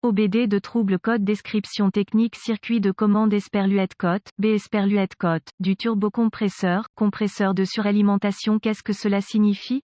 OBD de trouble code description technique circuit de commande Esperluette-Cote, B Esperluette-Cote, du turbocompresseur, compresseur de suralimentation. Qu'est-ce que cela signifie?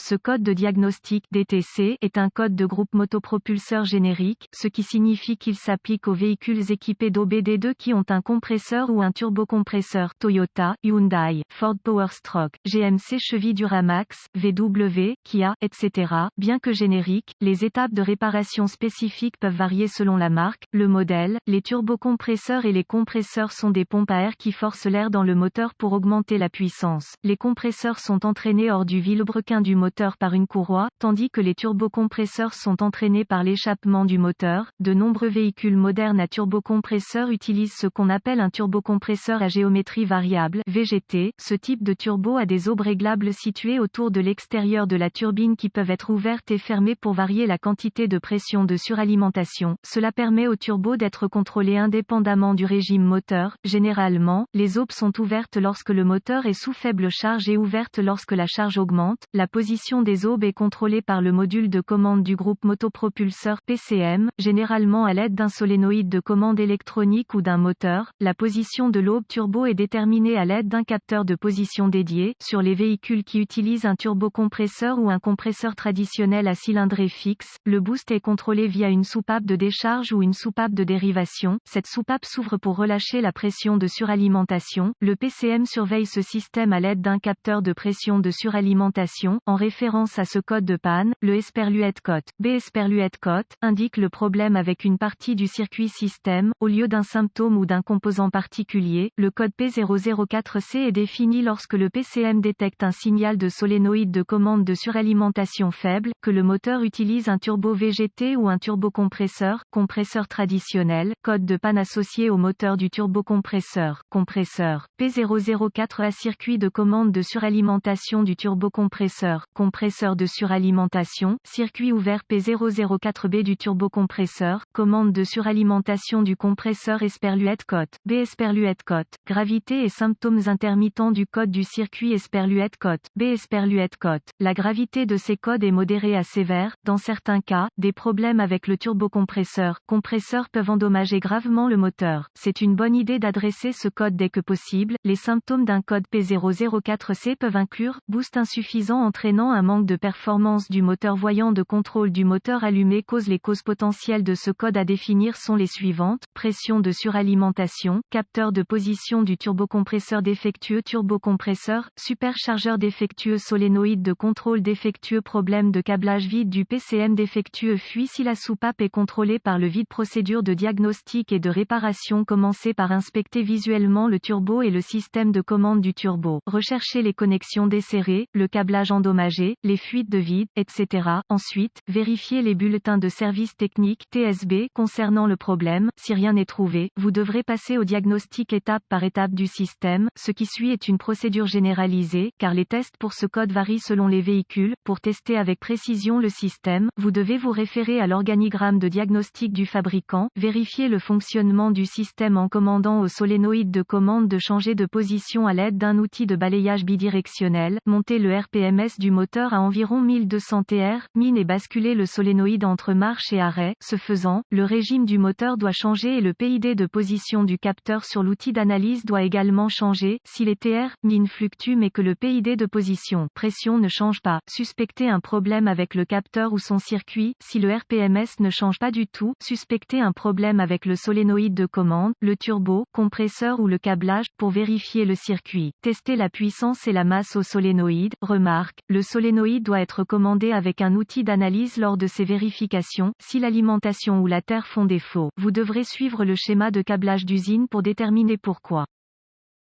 Ce code de diagnostic DTC est un code de groupe motopropulseur générique, ce qui signifie qu'il s'applique aux véhicules équipés d'OBD2 qui ont un compresseur ou un turbocompresseur Toyota, Hyundai, Ford Powerstroke, GMC Chevy Duramax, VW, Kia, etc. Bien que génériques, les étapes de réparation spécifiques peuvent varier selon la marque, le modèle. Les turbocompresseurs et les compresseurs sont des pompes à air qui forcent l'air dans le moteur pour augmenter la puissance. Les compresseurs sont entraînés hors du vilebrequin du moteur par une courroie, tandis que les turbocompresseurs sont entraînés par l'échappement du moteur. De nombreux véhicules modernes à turbocompresseur utilisent ce qu'on appelle un turbocompresseur à géométrie variable, VGT. Ce type de turbo a des aubes réglables situées autour de l'extérieur de la turbine qui peuvent être ouvertes et fermées pour varier la quantité de pression de suralimentation. Cela permet au turbo d'être contrôlé indépendamment du régime moteur. Généralement, les aubes sont ouvertes lorsque le moteur est sous faible charge et ouvertes lorsque la charge augmente. La position des aubes est contrôlée par le module de commande du groupe motopropulseur PCM, généralement à l'aide d'un solénoïde de commande électronique ou d'un moteur. La position de l'aube turbo est déterminée à l'aide d'un capteur de position dédié. Sur les véhicules qui utilisent un turbocompresseur ou un compresseur traditionnel à cylindrée fixe, le boost est contrôlé via une soupape de décharge ou une soupape de dérivation. Cette soupape s'ouvre pour relâcher la pression de suralimentation. Le PCM surveille ce système à l'aide d'un capteur de pression de suralimentation. En référence à ce code de panne, le Esperluette-Cote, B Esperluette-Cote, indique le problème avec une partie du circuit système, au lieu d'un symptôme ou d'un composant particulier. Le code P004C est défini lorsque le PCM détecte un signal de solénoïde de commande de suralimentation faible, que le moteur utilise un turbo VGT ou un turbocompresseur, compresseur traditionnel, code de panne associé au moteur du turbocompresseur, compresseur, P004A circuit de commande de suralimentation du turbocompresseur, compresseur de suralimentation, circuit ouvert P004B du turbocompresseur, commande de suralimentation du compresseur Esperluette-Cote, B Esperluette-Cote, gravité et symptômes intermittents du code du circuit Esperluette-Cote, B Esperluette-Cote. La gravité de ces codes est modérée à sévère. Dans certains cas, des problèmes avec le turbocompresseur, compresseur peuvent endommager gravement le moteur. C'est une bonne idée d'adresser ce code dès que possible. Les symptômes d'un code P004C peuvent inclure boost insuffisant entraînant un manque de performance du moteur. Voyant de contrôle du moteur allumé Les causes potentielles de ce code à définir sont les suivantes: pression de suralimentation, capteur de position du turbocompresseur défectueux, turbocompresseur, superchargeur défectueux, solénoïde de contrôle défectueux, problème de câblage vide du PCM défectueux. Fuit si la soupape est contrôlée par le vide. Procédure de diagnostic et de réparation. Commencez par inspecter visuellement le turbo et le système de commande du turbo. Recherchez les connexions desserrées, le câblage endommagé, les fuites de vide, etc. Ensuite, vérifiez les bulletins de service technique (TSB) concernant le problème. Si rien n'est trouvé, vous devrez passer au diagnostic étape par étape du système. Ce qui suit est une procédure généralisée, car les tests pour ce code varient selon les véhicules. Pour tester avec précision le système, vous devez vous référer à l'organigramme de diagnostic du fabricant. Vérifiez le fonctionnement du système en commandant au solénoïde de commande de changer de position à l'aide d'un outil de balayage bidirectionnel. Montez le RPMS du moteur à environ 1200 TR, min et basculez le solénoïde entre marche et arrêt. Ce faisant, le régime du moteur doit changer et le PID de position du capteur sur l'outil d'analyse doit également changer. Si les TR, min fluctuent mais que le PID de position, pression ne change pas, suspectez un problème avec le capteur ou son circuit. Si le RPMS ne change pas du tout, suspectez un problème avec le solénoïde de commande, le turbo, compresseur ou le câblage. Pour vérifier le circuit, testez la puissance et la masse au solénoïde. Remarque, le solénoïde doit être commandé avec un outil d'analyse lors de ces vérifications. Si l'alimentation ou la terre font défaut, vous devrez suivre le schéma de câblage d'usine pour déterminer pourquoi.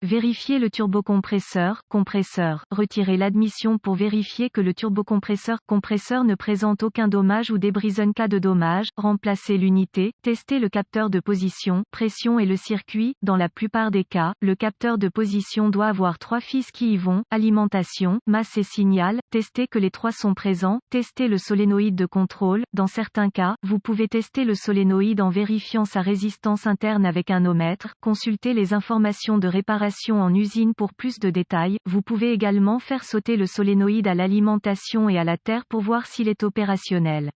Vérifier le turbocompresseur, compresseur. Retirez l'admission pour vérifier que le turbocompresseur, compresseur ne présente aucun dommage ou débris. En cas de dommage, remplacez l'unité. Testez le capteur de position, pression et le circuit. Dans la plupart des cas, le capteur de position doit avoir 3 fils qui y vont: alimentation, masse et signal. Testez que les 3 sont présents. Testez le solénoïde de contrôle. Dans certains cas, vous pouvez tester le solénoïde en vérifiant sa résistance interne avec un ohmètre. Consultez les informations de réparation en usine pour plus de détails. Vous pouvez également faire sauter le solénoïde à l'alimentation et à la terre pour voir s'il est opérationnel.